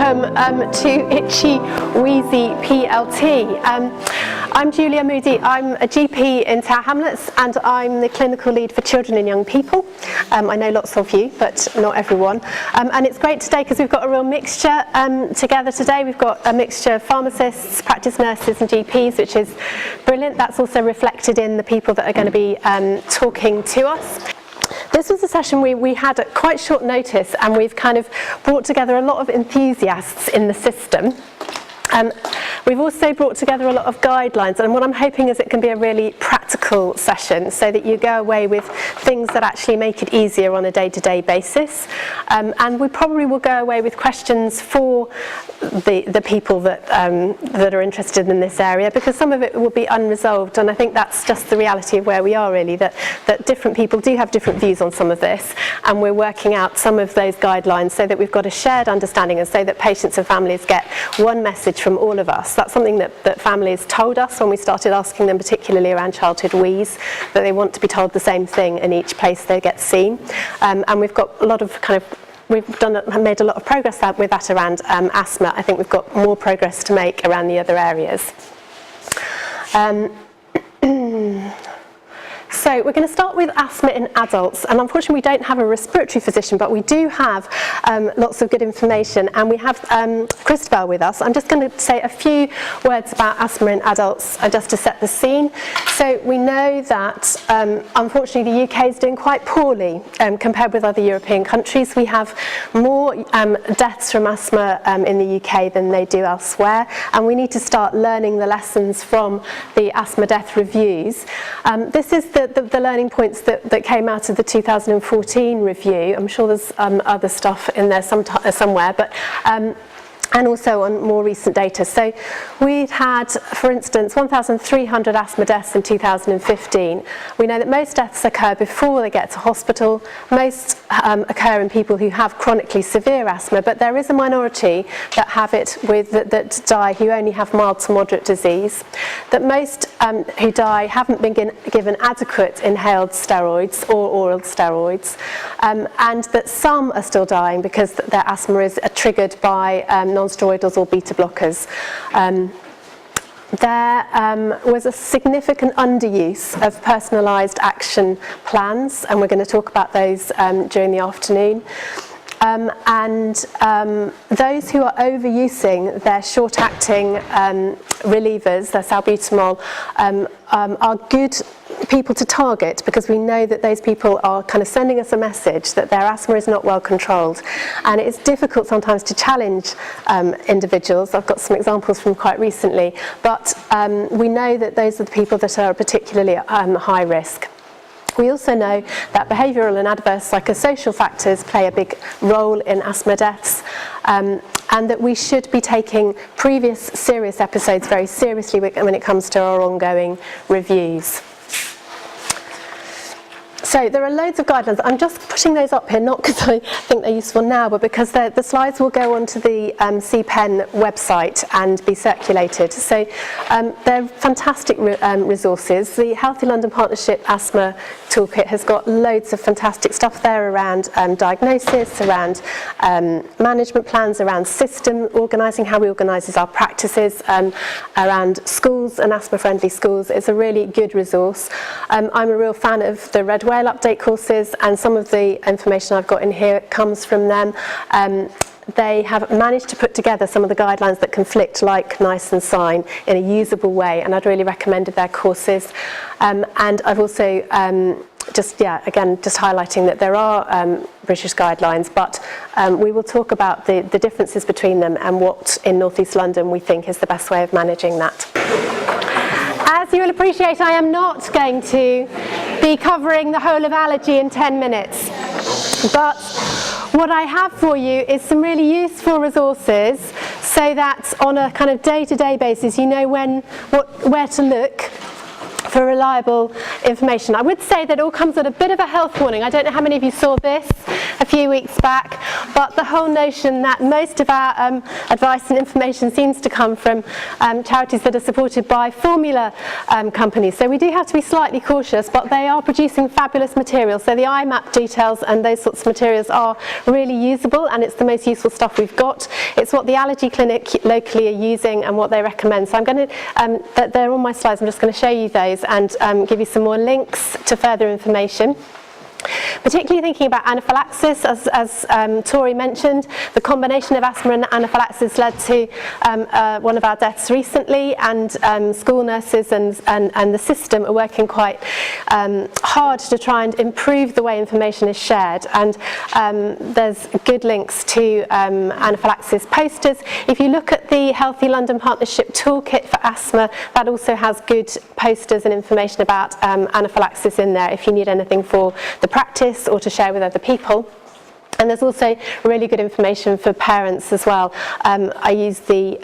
welcome to Itchy Wheezy PLT. I'm Julia Moody. I'm a GP in Tower Hamlets and I'm the clinical lead for children and young people. I know lots of you, but not everyone. And it's great today because we've got a real mixture together today. We've got a mixture of pharmacists, practice nurses and GPs, which is brilliant. That's also reflected in the people that are going to be talking to us. This was a session we had at quite short notice, and we've kind of brought together a lot of enthusiasts in the system. We've also brought together a lot of guidelines, and what I'm hoping is it can be a really practical session so that you go away with things that actually make it easier on a day-to-day basis. And we probably will go away with questions for the people that are interested in this area, because some of it will be unresolved, and I think that's just the reality of where we are really, that different people do have different views on some of this, and we're working out some of those guidelines so that we've got a shared understanding and so that patients and families get one message from all of us. That's something that families told us when we started asking them, particularly around childhood wheeze, that they want to be told the same thing in each place they get seen. And we've got a lot of made a lot of progress with that around asthma. I think we've got more progress to make around the other areas. So we're going to start with asthma in adults, and unfortunately we don't have a respiratory physician, but we do have lots of good information, and we have Christabel with us. I'm just going to say a few words about asthma in adults just to set the scene. So we know that unfortunately the UK is doing quite poorly compared with other European countries. We have more deaths from asthma in the UK than they do elsewhere, and we need to start learning the lessons from the asthma death reviews. This is the learning points that came out of the 2014 review. I'm sure there's other stuff in there somewhere, but and also on more recent data. So we've had, for instance, 1,300 asthma deaths in 2015. We know that most deaths occur before they get to hospital. Most occur in people who have chronically severe asthma, but there is a minority that have it that die who only have mild to moderate disease. That most who die haven't been given adequate inhaled steroids or oral steroids, and that some are still dying because their asthma is triggered by non-steroidals or beta blockers. There was a significant underuse of personalised action plans, and we're going to talk about those during the afternoon. And those who are overusing their short-acting relievers, their salbutamol, are good people to target, because we know that those people are kind of sending us a message that their asthma is not well controlled, and it's difficult sometimes to challenge individuals. I've got some examples from quite recently, but we know that those are the people that are particularly high risk. We also know that behavioural and adverse psychosocial factors play a big role in asthma deaths, and that we should be taking previous serious episodes very seriously when it comes to our ongoing reviews. So there are loads of guidelines. I'm just putting those up here, not because I think they're useful now, but because the slides will go onto the CEPN website and be circulated. So they're fantastic resources. The Healthy London Partnership Asthma Toolkit has got loads of fantastic stuff there around diagnosis, around management plans, around system organising, how we organise our practices, around schools and asthma-friendly schools. It's a really good resource. I'm a real fan of the Red Whale update courses, and some of the information I've got in here comes from them. They have managed to put together some of the guidelines that conflict like nice and sign in a usable way, and I'd really recommended their courses. And I've also just highlighting that there are British guidelines, but we will talk about the differences between them and what in North East London we think is the best way of managing that. As you will appreciate, I am not going to be covering the whole of allergy in 10 minutes, but what I have for you is some really useful resources so that on a kind of day-to-day basis you know where to look for reliable information. I would say that it all comes with a bit of a health warning. I don't know how many of you saw this a few weeks back, but the whole notion that most of our advice and information seems to come from charities that are supported by formula companies. So we do have to be slightly cautious, but they are producing fabulous materials. So the IMAP details and those sorts of materials are really usable, and it's the most useful stuff we've got. It's what the allergy clinic locally are using and what they recommend. So I'm going to, they're on my slides, I'm just going to show you those and give you some more links to further information. Particularly thinking about anaphylaxis, as Tori mentioned, the combination of asthma and anaphylaxis led to one of our deaths recently, and school nurses and the system are working quite hard to try and improve the way information is shared, and there's good links to anaphylaxis posters. If you look at the Healthy London Partnership Toolkit for Asthma, that also has good posters and information about anaphylaxis in there if you need anything for the practice or to share with other people. And there's also really good information for parents as well. I use the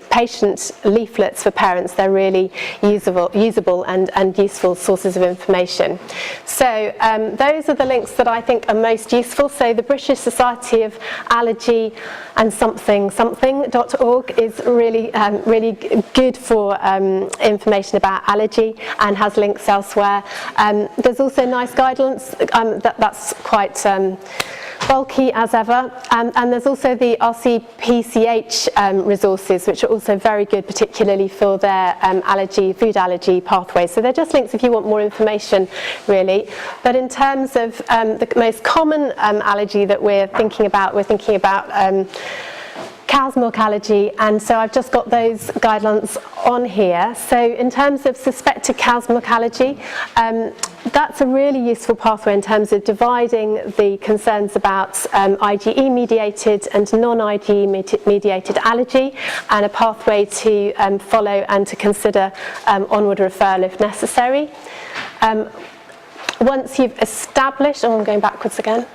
patient leaflets for parents. They're really usable and useful sources of information. So those are the links that I think are most useful. So the British Society of Allergy and something.org is really really good for information about allergy and has links elsewhere. There's also nice guidance that's quite bulky as ever, and there's also the RCPCH resources, which are also very good, particularly for their food allergy pathways. So they're just links if you want more information, really. But in terms of the most common allergy that we're thinking about cow's milk allergy, and so I've just got those guidelines on here. So in terms of suspected cow's milk allergy, that's a really useful pathway in terms of dividing the concerns about IgE-mediated and non-IgE-mediated allergy, and a pathway to follow and to consider onward referral if necessary. Once you've established, I'm going backwards again.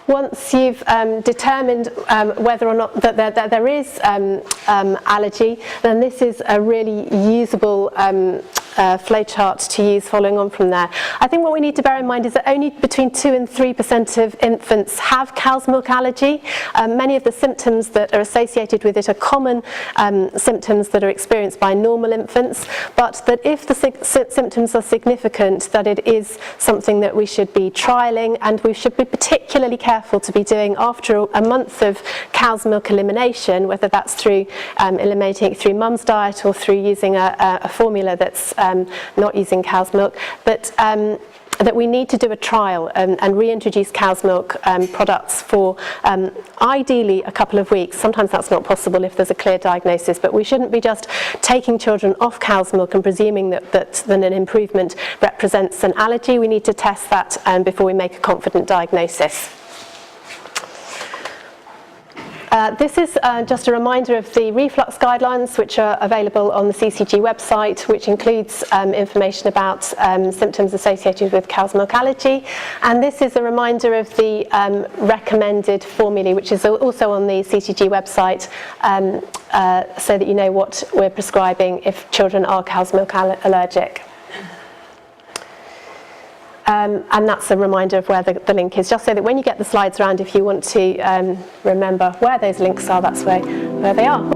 Once you've determined whether or not that there is allergy, then this is a really usable flowchart to use following on from there. I think what we need to bear in mind is that only between 2 and 3% of infants have cow's milk allergy. Many of the symptoms that are associated with it are common symptoms that are experienced by normal infants, but that if the symptoms are significant, that it is something that we should be trialling, and we should be particularly careful to be doing after a month of cow's milk elimination, whether that's through eliminating it through mum's diet or through using a formula that's not using cow's milk, but that we need to do a trial and reintroduce cow's milk products for ideally a couple of weeks. Sometimes that's not possible if there's a clear diagnosis, but we shouldn't be just taking children off cow's milk and presuming that an improvement represents an allergy. We need to test that before we make a confident diagnosis. This is just a reminder of the reflux guidelines, which are available on the CCG website, which includes information about symptoms associated with cow's milk allergy. And this is a reminder of the recommended formulae, which is also on the CCG website, so that you know what we're prescribing if children are cow's milk allergic. And that's a reminder of where the link is, just so that when you get the slides around, if you want to remember where those links are, that's where they are.